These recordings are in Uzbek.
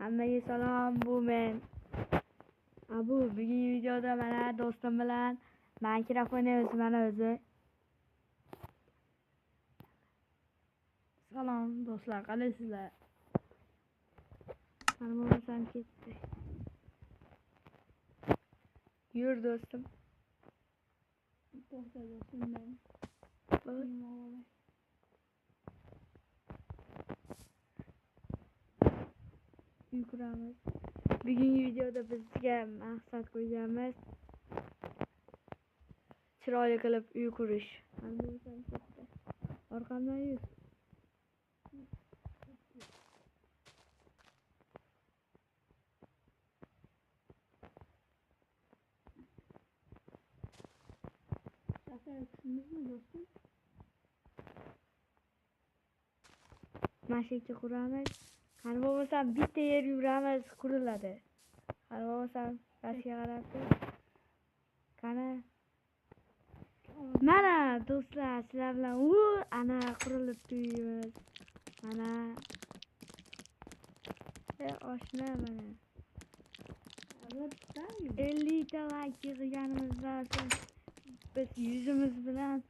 Hammaga salom, bu men. Bu bugungi videoda mana do'stim bilan Minecraft o'ynaymiz mana o'zi. Salom do'stlar, qalaysizlar? Mana bo'lmasam ketdi. Yur do'stim. To'xta do'stim men. Yukuramiz. Bugungi videoda bizga maqsad qo'yganmiz chiroyli qilib uy qurish. Orqamdan yur. Mashikcha quramiz. Qani bo'lmasam bitta yer yuramiz, quriladi. Qani bo'lmasam pastga qarab tur. Qani. Mana do'stlar, sizlar bilan ana qurilib tuyimiz. Mana. Oshna mana. 50 ta like yig'ganimizdan so'ng biz yuzimiz bilan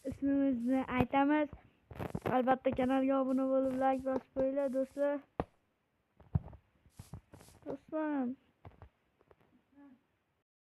ismimizni aytamiz. Albatta kanalga obuna bo'lib like bosib qo'yinglar do'stlar. Do'stlar